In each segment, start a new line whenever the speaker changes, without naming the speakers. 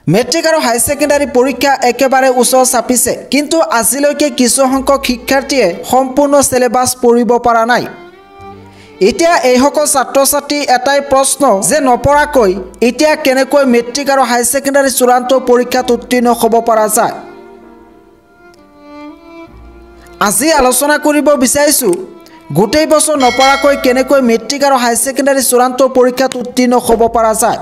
Matric আৰু হাই secondary পৰীক্ষা একেবাৰে ওচৰ চাপিছে, কিন্তু আজিলৈকে কিছু সংখ্যক শিক্ষাৰ্থীয়ে সম্পূৰ্ণ সিলেবাস পঢ়িব পৰা নাই। এতিয়া এইসকল ছাত্ৰ ছাত্ৰী এটাই প্ৰশ্ন যে নপঢ়াকৈ এতিয়া কেনেকৈ মেট্ৰিক আৰু হাই ছেকেণ্ডাৰী চূড়ান্ত পৰীক্ষাত উত্তীৰ্ণ হ'ব পৰা যায়। আজি আলোচনা কৰিব বিচাৰিছোঁ গোটেই বছৰ নপঢ়াকৈ কেনেকৈ মেট্ৰিক আৰু হাই ছেকেণ্ডাৰী চূড়ান্ত পৰীক্ষাত উত্তীৰ্ণ হ'ব পৰা যায়।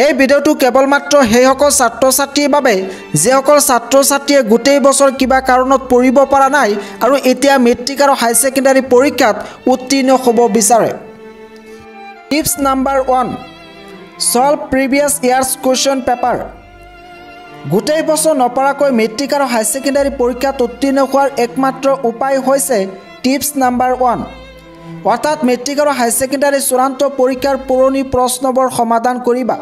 এই ভিডিঅ'টো কেৱল মাত্ৰ সেইসকল ছাত্ৰ ছাত্ৰীৰ বাবে যিসকল ছাত্ৰ ছাত্ৰীয়ে গোটেই বছৰ কিবা কাৰণত পঢ়িব পৰা নাই আৰু এতিয়া মেট্ৰিক আৰু হাই ছেকেণ্ডাৰী পৰীক্ষাত উত্তীৰ্ণ হ'ব বিচাৰে। Tips number 1, solve previous years question paper. গোটেই বছৰ নপঢ়াকৈ মেট্ৰিক আৰু হাই ছেকেণ্ডাৰী পৰীক্ষাত উত্তীৰ্ণ হোৱাৰ একমাত্ৰ উপায় হৈছে টিপছ নাম্বাৰ 1, অৰ্থাৎ মেট্ৰিক আৰু হাই ছেকেণ্ডাৰী চূড়ান্ত পৰীক্ষাৰ পুৰণি প্ৰশ্নবোৰ সমাধান কৰিবা।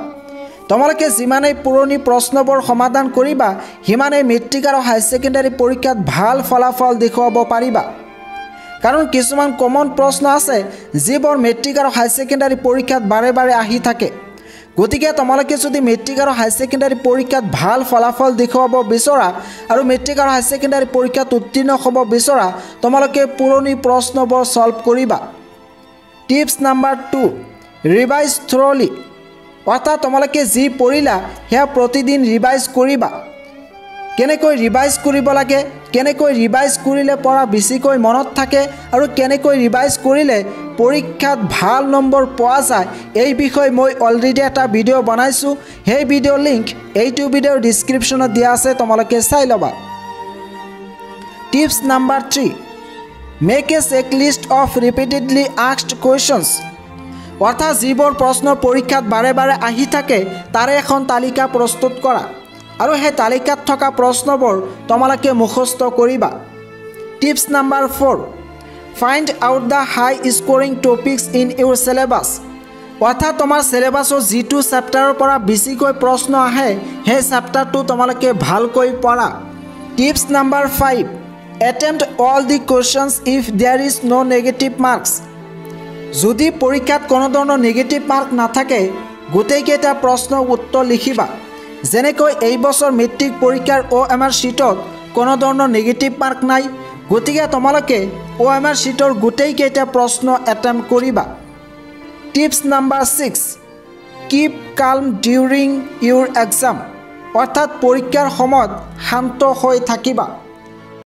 তোমালোকে যিমানেই পুৰণি প্ৰশ্নবোৰ সমাধান কৰিবা সিমানেই মেট্ৰিক আৰু হাই ছেকেণ্ডাৰী পৰীক্ষাত ভাল ফলাফল দেখুৱাব পাৰিবা। কাৰণ কিছুমান কমন প্ৰশ্ন আছে যিবোৰ মেট্ৰিক আৰু হাই ছেকেণ্ডাৰী পৰীক্ষাত বাৰে বাৰে আহি থাকে। গতিকে তোমালোকে যদি মেট্ৰিক আৰু হাই ছেকেণ্ডাৰী পৰীক্ষাত ভাল ফলাফল দেখুৱাব বিচৰা আৰু মেট্ৰিক আৰু হাই ছেকেণ্ডাৰী পৰীক্ষাত উত্তীৰ্ণ হ'ব বিচৰা তোমালোকে পুৰণি প্ৰশ্নবোৰ সলভ কৰিবা। Tips number 2, revise thoroughly. অৰ্থাৎ তোমালোকে যি পঢ়িলা সেয়া প্ৰতিদিন ৰিভাইজ কৰিবা। কেনেকৈ ৰিভাইজ কৰিব লাগে, কেনেকৈ ৰিভাইজ কৰিলে পঢ়া বেছিকৈ মনত থাকে আৰু কেনেকৈ ৰিভাইজ কৰিলে পৰীক্ষাত ভাল নম্বৰ পোৱা যায় এই বিষয়ে মই অলৰেডি এটা ভিডিঅ' বনাইছোঁ। সেই ভিডিঅ'ৰ লিংক এইটো ভিডিঅ'ৰ ডিছক্ৰিপশ্যনত দিয়া আছে, তোমালোকে চাই ল'বা। Tips number 3, make a checklist of repeatedly asked questions. অৰ্থাৎ যিবোৰ প্ৰশ্ন পৰীক্ষাত বাৰে বাৰে আহি থাকে তাৰে এখন তালিকা প্ৰস্তুত কৰা আৰু সেই তালিকাত থকা প্ৰশ্নবোৰ তোমালোকে মুখস্থ কৰিবা। Tips number 4, find out the high scoring topics in your syllabus. অৰ্থাৎ তোমাৰ চিলেবাছৰ যিটো চেপ্টাৰৰ পৰা বেছিকৈ প্ৰশ্ন আহে সেই চেপ্টাৰটো তোমালোকে ভালকৈ পঢ়া। Tips number 5, attempt all the questions if there is no' negative marks. যদি পৰীক্ষাত কোনো ধৰণৰ নেগেটিভ মাৰ্ক নাথাকে গোটেইকেইটা প্ৰশ্নৰ উত্তৰ লিখিবা। যেনেকৈ এই বছৰ মেট্ৰিক পৰীক্ষাৰ OMR শ্বীটত কোনো ধৰণৰ নেগেটিভ মাৰ্ক নাই, গতিকে তোমালোকে OMR শ্বীটৰ গোটেইকেইটা প্ৰশ্ন এটেম্প্ট কৰিবা। টিপছ নাম্বাৰ 6, কিপ কাল্ম ডিউৰিং ইউৰ এক্সাম। অৰ্থাৎ পৰীক্ষাৰ সময়ত শান্ত হৈ থাকিবা।